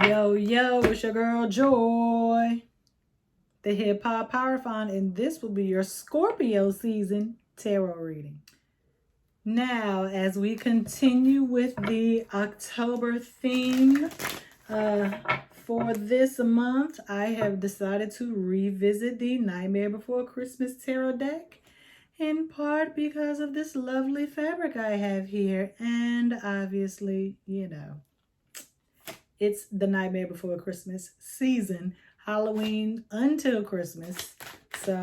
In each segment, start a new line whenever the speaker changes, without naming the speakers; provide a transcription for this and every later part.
Yo, yo, it's your girl Joy, the Hip Hop Power Font, and this will be your Scorpio season tarot reading. Now, as we continue with the October theme for this month, I have decided to revisit the Nightmare Before Christmas tarot deck, in part because of this lovely fabric I have here, and obviously, it's the Nightmare Before Christmas season, Halloween until Christmas. So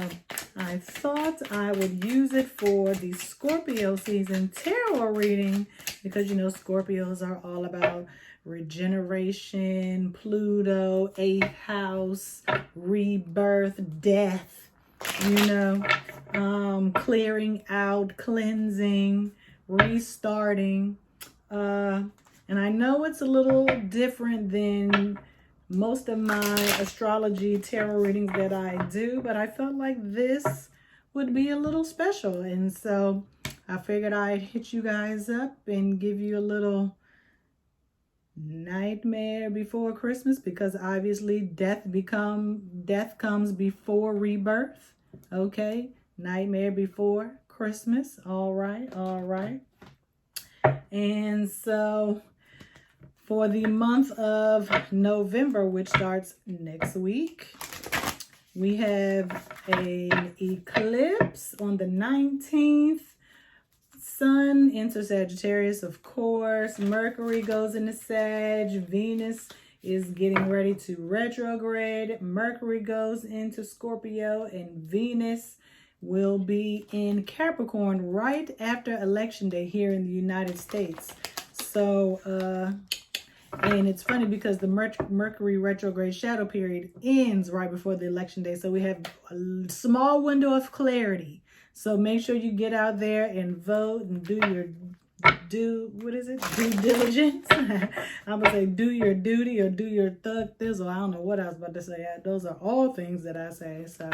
I thought I would use it for the Scorpio season tarot reading because, Scorpios are all about regeneration, Pluto, 8th house, rebirth, death, clearing out, cleansing, restarting. And I know it's a little different than most of my astrology tarot readings that I do, but I felt like this would be a little special. And so I figured I'd hit you guys up and give you a little Nightmare Before Christmas, because obviously death comes before rebirth. Okay, Nightmare Before Christmas. All right. And so for the month of November, which starts next week, we have an eclipse on the 19th. Sun into Sagittarius, of course. Mercury goes into Sag. Venus is getting ready to retrograde. Mercury goes into Scorpio, and Venus will be in Capricorn right after Election Day here in the United States. So, and it's funny because the Mercury retrograde shadow period ends right before the election day. So we have a small window of clarity. So make sure you get out there and vote and do due diligence. I'm going to say do your duty or do your thug thizzle. I don't know what I was about to say. Those are all things that I say. So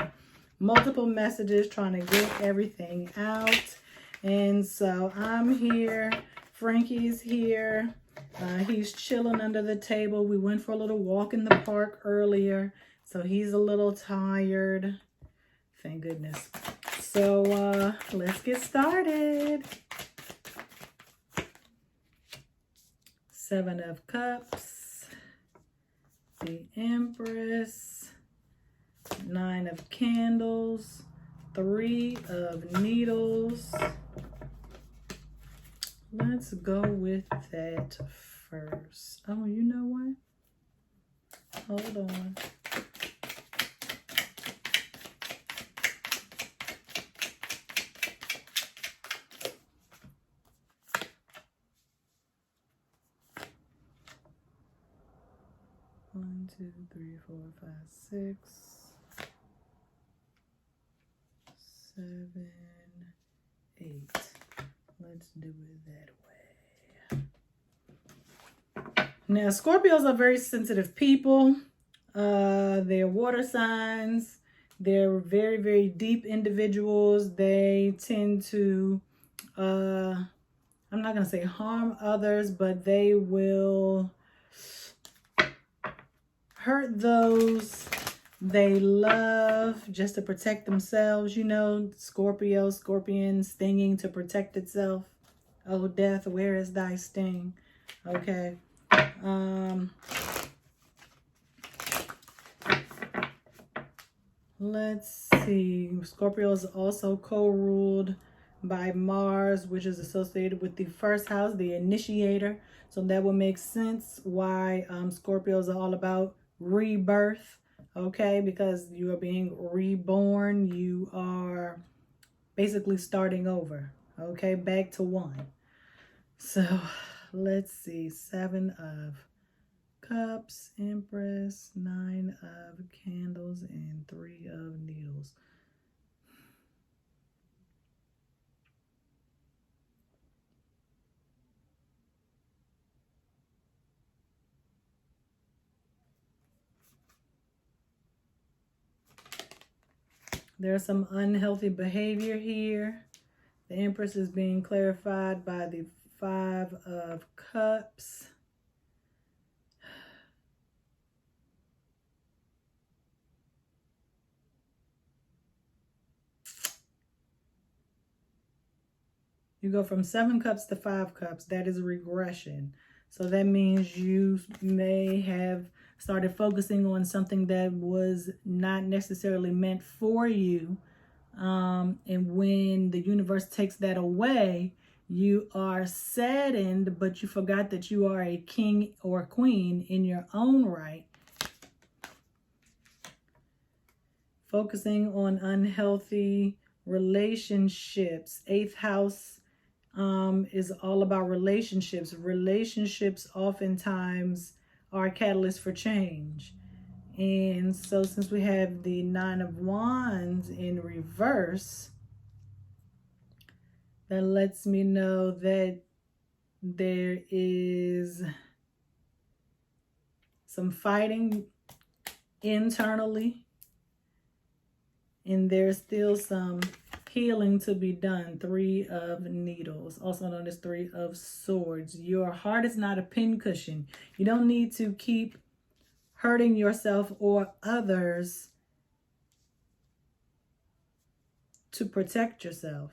multiple messages trying to get everything out. And so I'm here. Frankie's here. He's chilling under the table. We went for a little walk in the park earlier, so he's a little tired. Thank goodness. So let's get started. 7 of Cups, the Empress, 9 of Candles, 3 of Needles. Let's go with that first. Oh, you know what? Hold on. One, 2, 3, 4, 5, 6, 7, 8. Let's do it that way. Now, Scorpios are very sensitive people. They're water signs. They're very, very deep individuals. They tend to, I'm not going to say harm others, but they will hurt those they love just to protect themselves. Scorpion stinging to protect itself. Oh, death, where is thy sting? Okay. Let's see. Scorpio is also co-ruled by Mars, which is associated with the first house, the initiator. So that would make sense why Scorpios are all about rebirth. Okay, because you are being reborn. You are basically starting over. Okay, back to 1. So let's see. 7 of Cups, Empress, 9 of Candles, and 3 of Needles. There's some unhealthy behavior here. The Empress is being clarified by the 5 of Cups. You go from 7 cups to 5 cups. That is regression. So that means you may have started focusing on something that was not necessarily meant for you. And when the universe takes that away, you are saddened, but you forgot that you are a king or queen in your own right. Focusing on unhealthy relationships. 8th house is all about relationships. Relationships oftentimes are a catalyst for change. And so since we have the 9 of Wands in reverse, that lets me know that there is some fighting internally, and there's still some healing to be done. 3 of Needles, also known as 3 of Swords. Your heart is not a pincushion. You don't need to keep hurting yourself or others to protect yourself.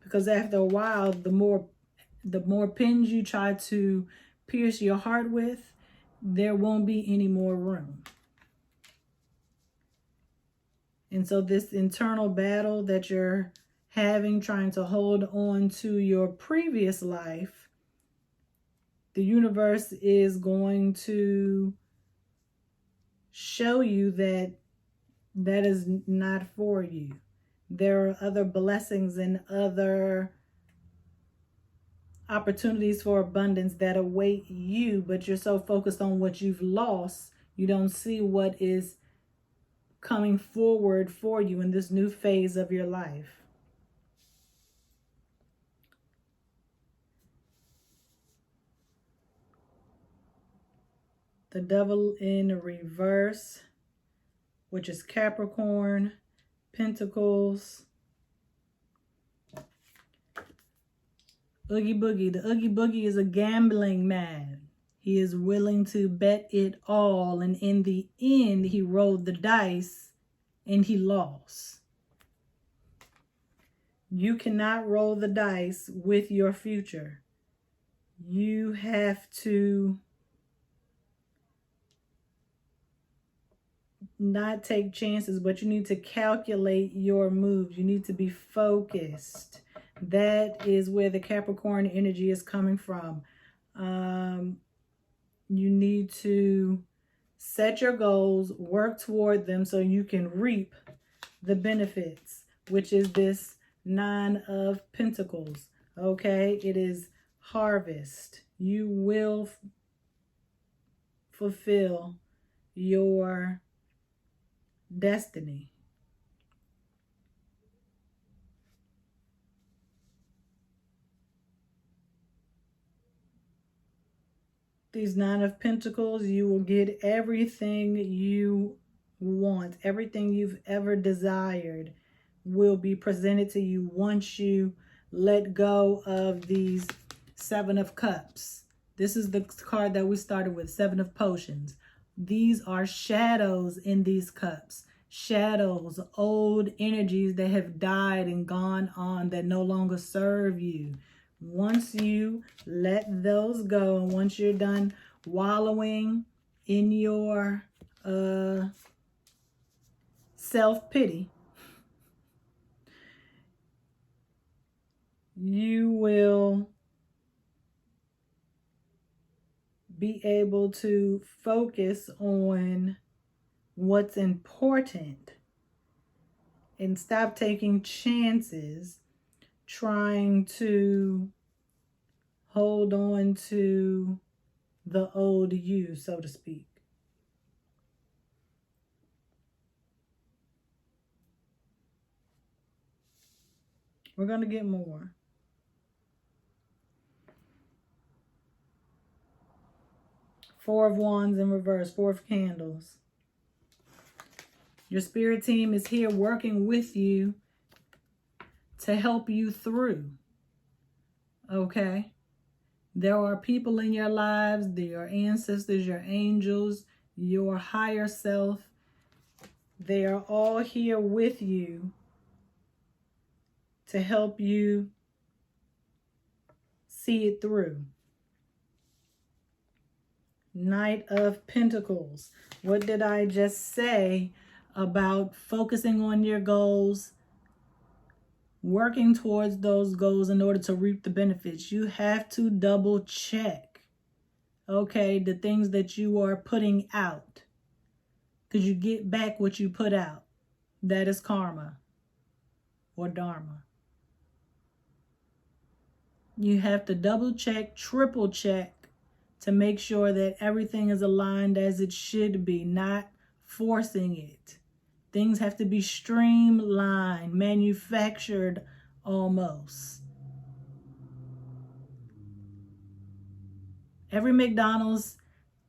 Because after a while, the more pins you try to pierce your heart with, there won't be any more room. And so this internal battle that you're having, trying to hold on to your previous life, the universe is going to show you that that is not for you. There are other blessings and other opportunities for abundance that await you, but you're so focused on what you've lost, you don't see what is coming forward for you in this new phase of your life. The Devil in reverse, which is Capricorn, Pentacles, Oogie Boogie. The Oogie Boogie is a gambling man. He is willing to bet it all, and in the end, he rolled the dice and he lost. You cannot roll the dice with your future. You have to not take chances, but you need to calculate your moves. You need to be focused. That is where the Capricorn energy is coming from. You need to set your goals, work toward them so you can reap the benefits, which is this 9 of Pentacles. Okay, it is harvest. You will fulfill your destiny. These 9 of Pentacles, you will get everything you want. Everything you've ever desired will be presented to you once you let go of these 7 of Cups. This is the card that we started with, 7 of Potions. These are shadows in these cups. Shadows, old energies that have died and gone on that no longer serve you. Once you let those go, and once you're done wallowing in your self-pity, you will be able to focus on what's important and stop taking chances trying to hold on to the old you, so to speak. We're going to get more. Four of Wands in reverse, 4 of Candles. Your spirit team is here working with you to help you through. Okay? There are people in your lives, your ancestors, your angels, your higher self. They are all here with you to help you see it through. Knight of Pentacles. What did I just say about focusing on your goals, working towards those goals in order to reap the benefits? You have to double check, okay, the things that you are putting out, because you get back what you put out. That is karma or dharma. You have to double check, triple check, to make sure that everything is aligned as it should be, not forcing it. Things have to be streamlined, manufactured almost. Every McDonald's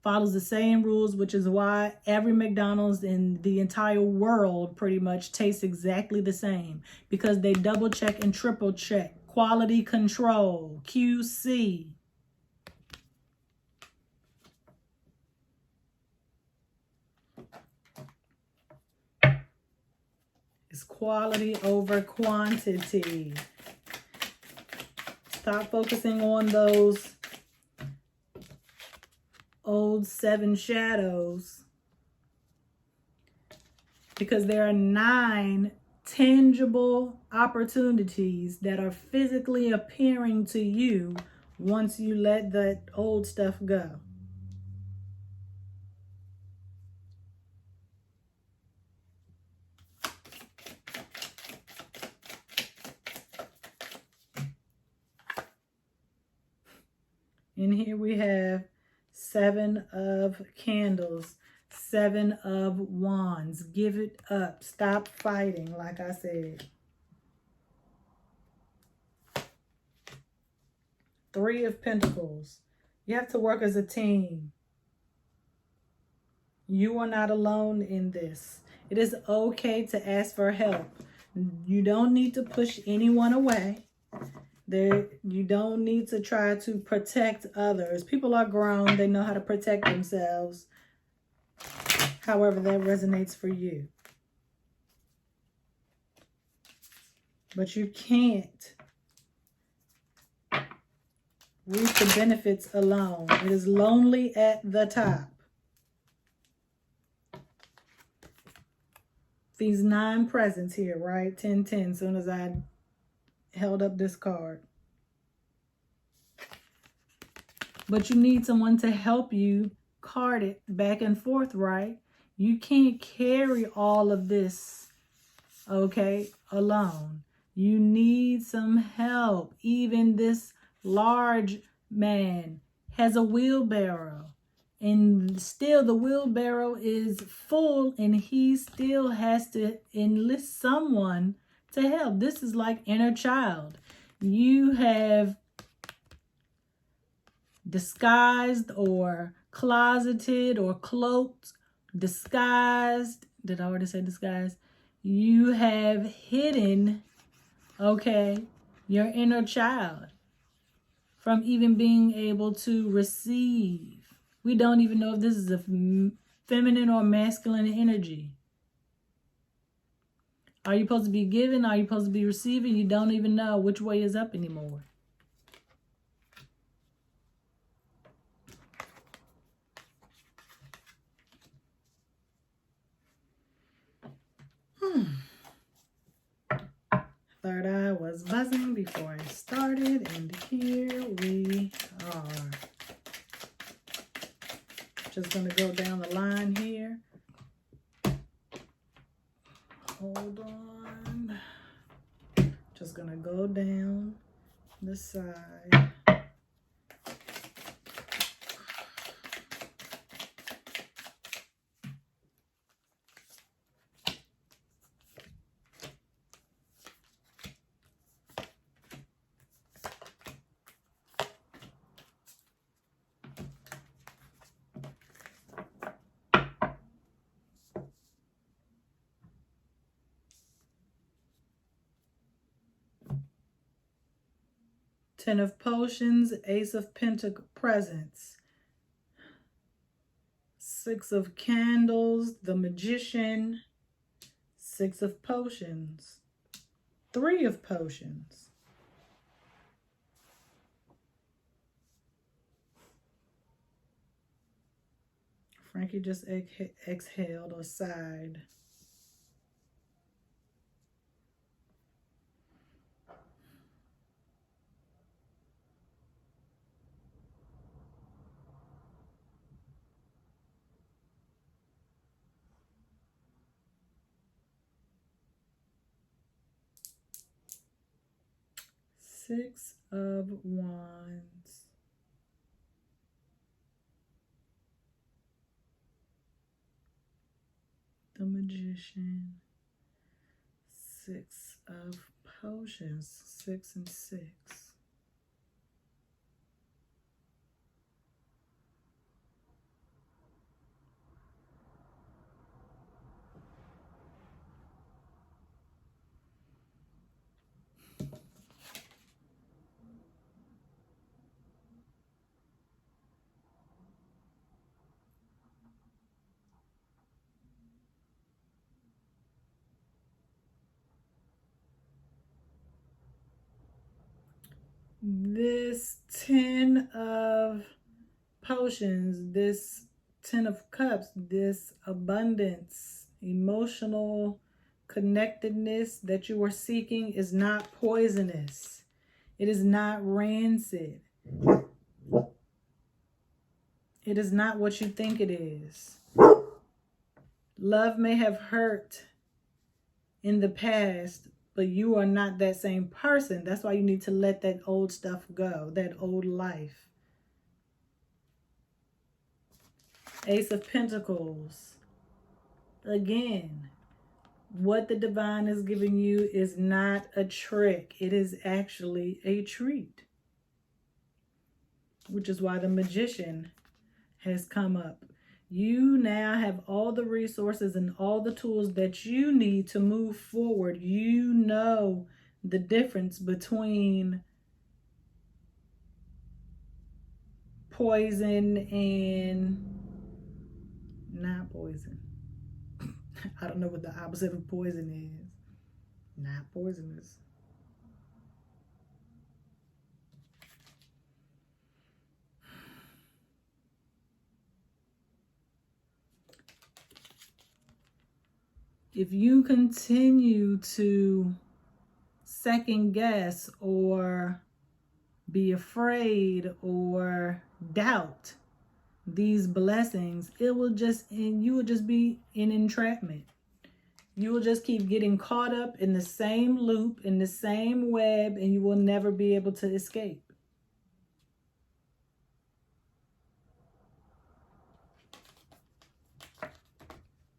follows the same rules, which is why every McDonald's in the entire world pretty much tastes exactly the same, because they double check and triple check. Quality control, QC. It's quality over quantity. Stop focusing on those old 7 shadows, because there are 9 tangible opportunities that are physically appearing to you once you let that old stuff go. And here we have 7 of Candles, 7 of Wands. Give it up. Stop fighting, like I said. 3 of Pentacles. You have to work as a team. You are not alone in this. It is okay to ask for help. You don't need to push anyone away. You don't need to try to protect others. People are grown. They know how to protect themselves. However that resonates for you. But you can't reap the benefits alone. It is lonely at the top. These 9 presents here, right? 10, 10, as soon as I held up this card. But you need someone to help you card it back and forth, right? You can't carry all of this, okay, alone. You need some help. Even this large man has a wheelbarrow, and still the wheelbarrow is full, and he still has to enlist someone to help. This is like inner child. You have disguised or closeted or cloaked, disguised. Did I already say disguised? You have hidden, okay, your inner child from even being able to receive. We don't even know if this is a feminine or masculine energy. Are you supposed to be giving? Are you supposed to be receiving? You don't even know which way is up anymore. Third eye was buzzing before I started, and here we are. Just going to go down the line here. Hold on. Just going to go down the side. Ten of Potions, Ace of Pentacles, presents. 6 of Candles, the Magician, 6 of Potions. Three of Potions. Frankie just exhaled or sighed. Six of Wands. The Magician. Six of Potions. 6 and 6. This 10 of Potions, this 10 of Cups, this abundance, emotional connectedness that you are seeking is not poisonous. It is not rancid. It is not what you think it is. Love may have hurt in the past, but you are not that same person. That's why you need to let that old stuff go, that old life. Ace of Pentacles. Again, what the divine is giving you is not a trick. It is actually a treat. Which is why the Magician has come up. You now have all the resources and all the tools that you need to move forward. You know the difference between poison and not poison. I don't know what the opposite of poison is. Not poisonous. If you continue to second guess or be afraid or doubt these blessings, it will just, and you will just be in entrapment. You will just keep getting caught up in the same loop, in the same web, and you will never be able to escape.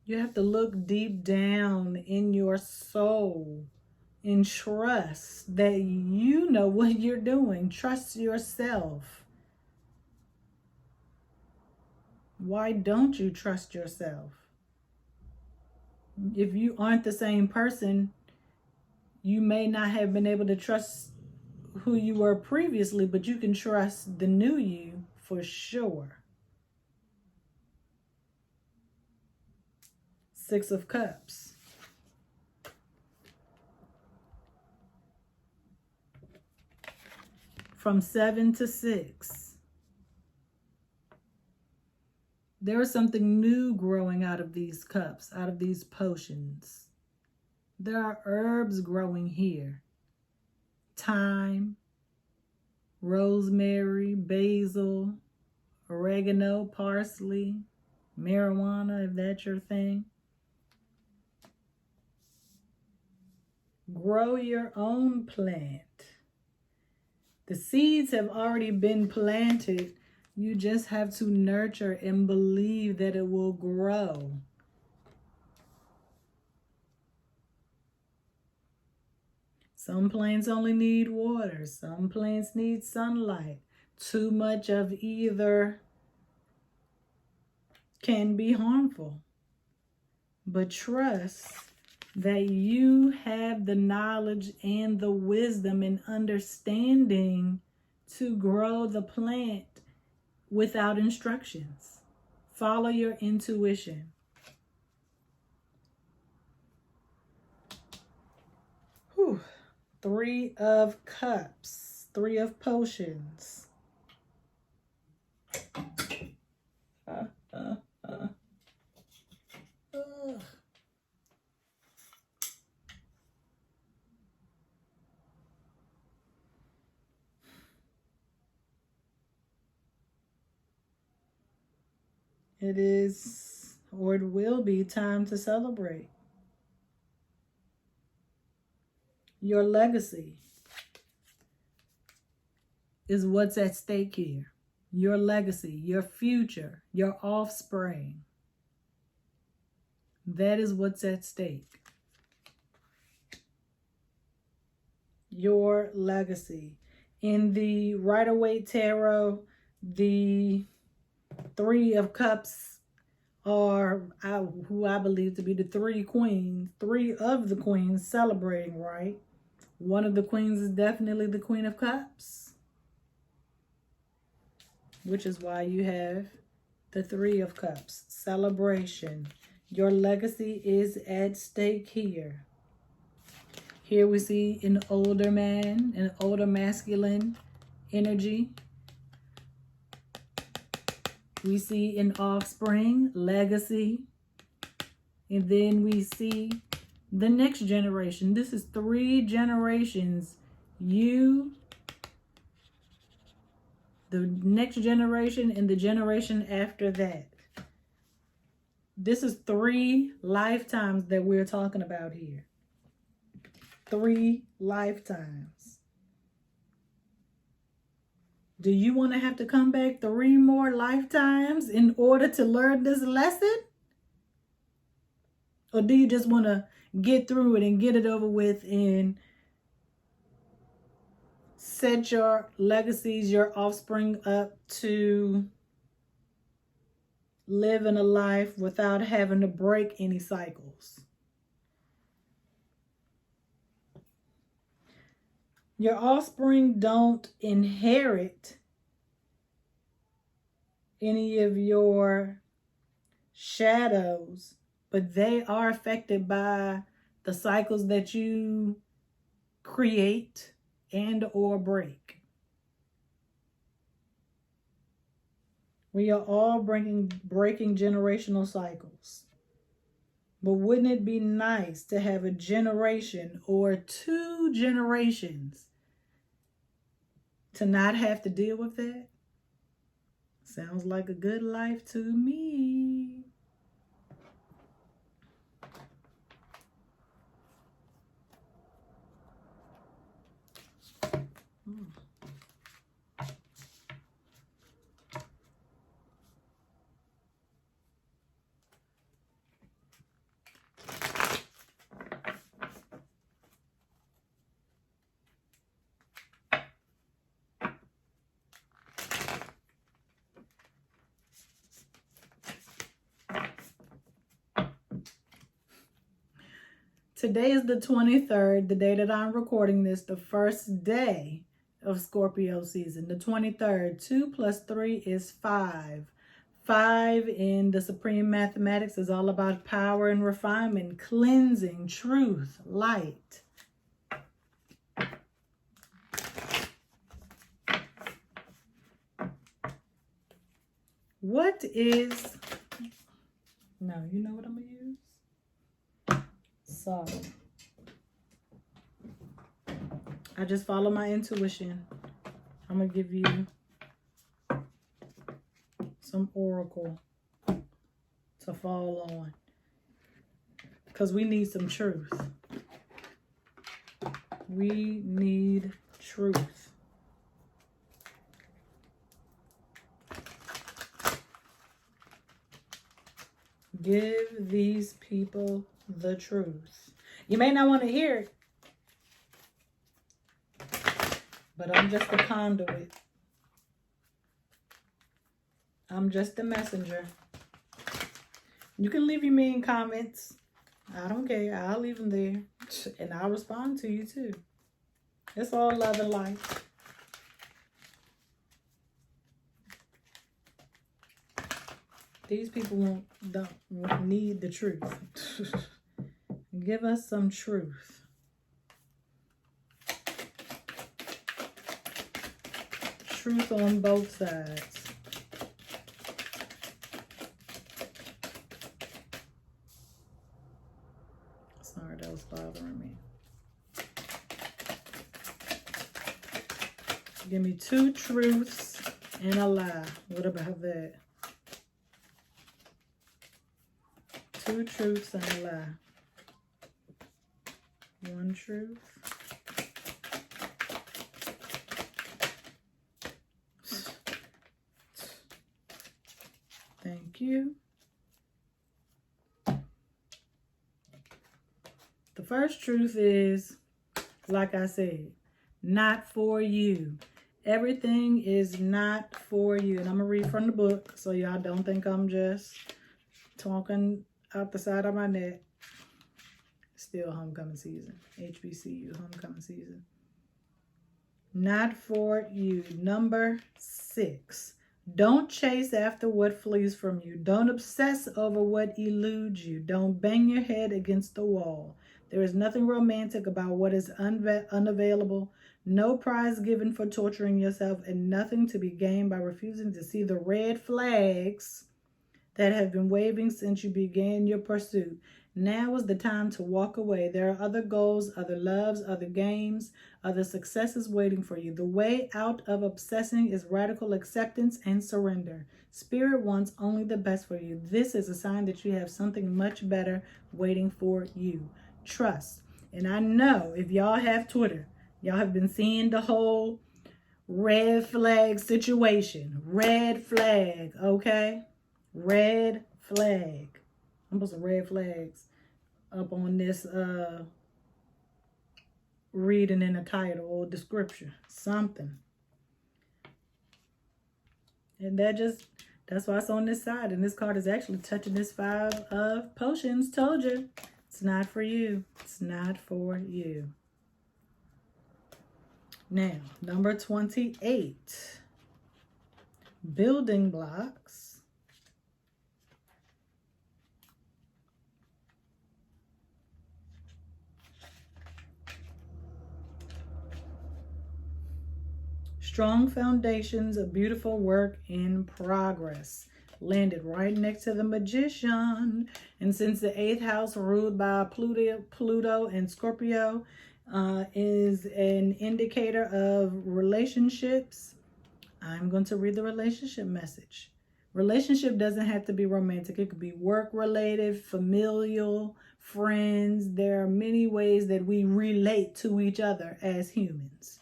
You have to look deep down in your soul and trust that you know what you're doing. Trust yourself. Why don't you trust yourself? If you aren't the same person, you may not have been able to trust who you were previously, but you can trust the new you for sure. Six of Cups. From 7 to 6. There is something new growing out of these cups, out of these potions. There are herbs growing here. Thyme, rosemary, basil, oregano, parsley, marijuana, if that's your thing. Grow your own plant. The seeds have already been planted. You just have to nurture and believe that it will grow. Some plants only need water. Some plants need sunlight. Too much of either can be harmful. But trust that you have the knowledge and the wisdom and understanding to grow the plant without instructions. Follow your intuition. Whew. Three of Cups. Three of Potions. It is, or it will be, time to celebrate. Your legacy is what's at stake here. Your legacy, your future, your offspring. That is what's at stake. Your legacy. In the Rider-Waite Tarot, the Three of Cups are who I believe to be the three queens. Three of the queens celebrating, right? One of the queens is definitely the Queen of Cups, which is why you have the Three of Cups. Celebration. Your legacy is at stake here. Here we see an older man, an older masculine energy. We see an offspring, legacy. And then we see the next generation. This is 3 generations. You, the next generation, and the generation after that. This is 3 lifetimes that we're talking about here. 3 lifetimes. Do you want to have to come back 3 more lifetimes in order to learn this lesson? Or do you just want to get through it and get it over with and set your legacies, your offspring up to live in a life without having to break any cycles? Your offspring don't inherit any of your shadows, but they are affected by the cycles that you create and or break. We are all breaking generational cycles. But wouldn't it be nice to have a generation or 2 generations to not have to deal with that? Sounds like a good life to me. Today is the 23rd, the day that I'm recording this, the first day of Scorpio season. The 23rd, 2 plus 3 is 5. 5 in the supreme mathematics is all about power and refinement, cleansing, truth, light. What is, no, you know what I'm going to use? So, I just follow my intuition. I'm going to give you some oracle to fall on, because we need some truth. We need truth. Give these people the truth. You may not want to hear it, but I'm just a conduit. I'm just a messenger. You can leave your mean comments. I don't care. I'll leave them there. And I'll respond to you too. It's all love and light. These people don't need the truth. Give us some truth. truth on both sides. Sorry, that was bothering me. Give me 2 truths and a lie. What about that? 2 truths and a lie. 1 truth. Thank you. The first truth is, like I said, not for you. Everything is not for you. And I'm going to read from the book so y'all don't think I'm just talking out the side of my neck. Still homecoming season. HBCU homecoming season. Not for you. Number 6. Don't chase after what flees from you. Don't obsess over what eludes you. Don't bang your head against the wall. There is nothing romantic about what is unavailable. No prize given for torturing yourself, and nothing to be gained by refusing to see the red flags that have been waving since you began your pursuit. Now is the time to walk away. There are other goals, other loves, other games, other successes waiting for you. The way out of obsessing is radical acceptance and surrender. Spirit wants only the best for you. This is a sign that you have something much better waiting for you. Trust. And I know if y'all have Twitter, y'all have been seeing the whole red flag situation. Red flag, okay? Red flag. I'm put some red flags up on this reading in the title or description. Something. And that's why it's on this side. And this card is actually touching this 5 of potions. Told you. It's not for you. It's not for you. Now, number 28. Building blocks. Strong foundations, a beautiful work in progress. Landed right next to the Magician. And since the 8th house ruled by Pluto and Scorpio is an indicator of relationships, I'm going to read the relationship message. Relationship doesn't have to be romantic. It could be work-related, familial, friends. There are many ways that we relate to each other as humans.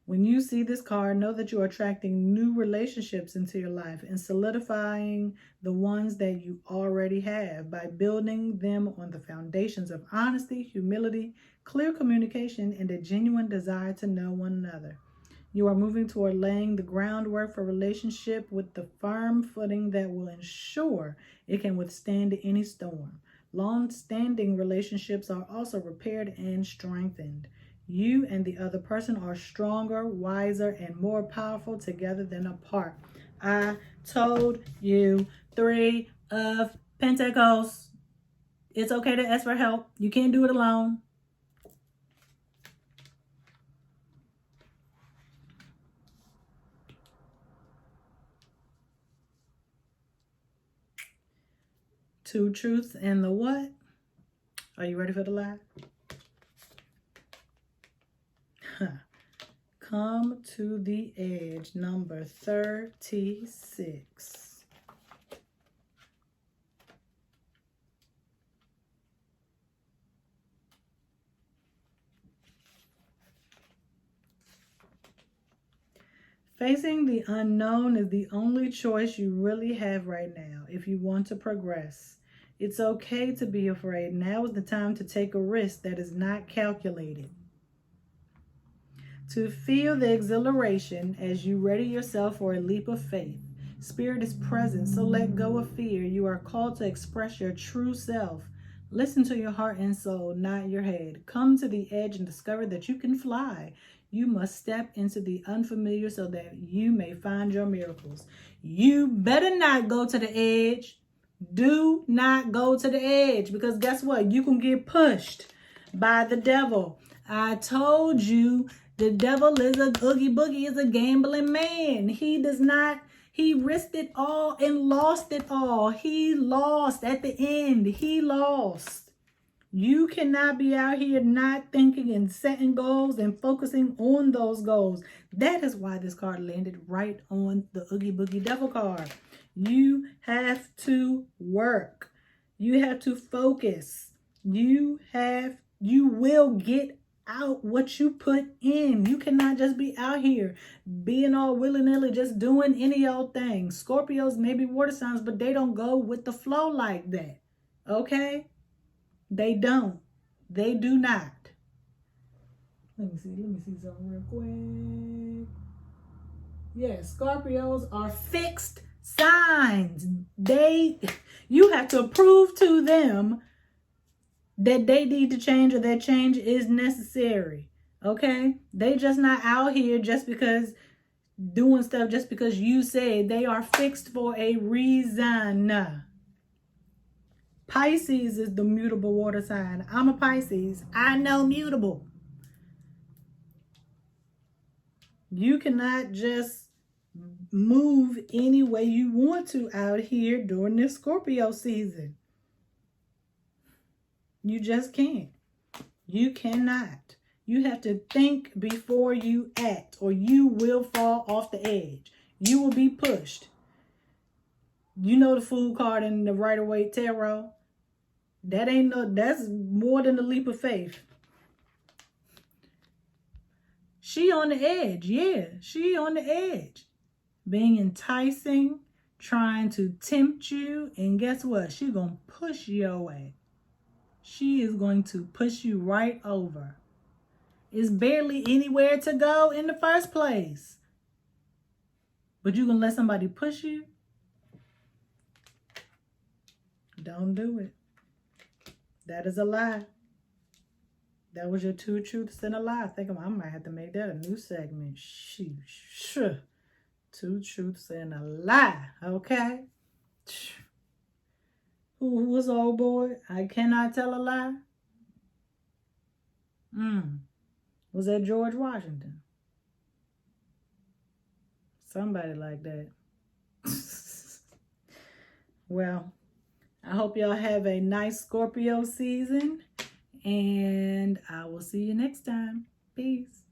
When you see this card, know that you are attracting new relationships into your life and solidifying the ones that you already have by building them on the foundations of honesty, humility, clear communication, and a genuine desire to know one another. You are moving toward laying the groundwork for relationship with the firm footing that will ensure it can withstand any storm. Long-standing relationships are also repaired and strengthened. You and the other person are stronger, wiser, and more powerful together than apart. I told you. 3 of Pentacles. It's okay to ask for help. You can't do it alone. Two truths and the what? Are you ready for the lie? Come to the edge, number 36. Facing the unknown is the only choice you really have right now if you want to progress. It's okay to be afraid. Now is the time to take a risk that is not calculated. To feel the exhilaration as you ready yourself for a leap of faith. Spirit is present, so let go of fear. You are called to express your true self. Listen to your heart and soul, not your head. Come to the edge and discover that you can fly. You must step into the unfamiliar so that you may find your miracles. You better not go to the edge. Do not go to the edge, because guess what? You can get pushed by the devil. I told you The devil is a oogie boogie, is a gambling man. He risked it all and lost it all. He lost at the end. He lost. You cannot be out here not thinking and setting goals and focusing on those goals. That is why this card landed right on the Oogie Boogie Devil card. You have to work. You have to focus. You will get out what you put in. You cannot just be out here being all willy-nilly, just doing any old thing. Scorpios may be water signs, but they don't go with the flow like that. Okay? They don't. They do not. Let me see something real quick. Yeah, Scorpios are fixed signs. You have to prove to them that they need to change or that change is necessary. Okay? They just not out here just because doing stuff just because you said. They are fixed for a reason. Pisces is the mutable water sign. I'm a Pisces. I know mutable. You cannot just move any way you want to out here during this Scorpio season. You just can't. You cannot. You have to think before you act, or you will fall off the edge. You will be pushed. You know the Fool card in the Rider-Waite Tarot. That's more than a leap of faith. She on the edge. Yeah, she on the edge. Being enticing, trying to tempt you, and guess what? She gonna push you away. She is going to push you right over. It's barely anywhere to go in the first place. But you gonna let somebody push you? Don't do it. That is a lie. That was your 2 truths and a lie. I think I might have to make that a new segment. Sheesh. 2 truths and a lie. Okay? Who was old boy? I cannot tell a lie. Was that George Washington? Somebody like that. Well, I hope y'all have a nice Scorpio season, and I will see you next time. Peace.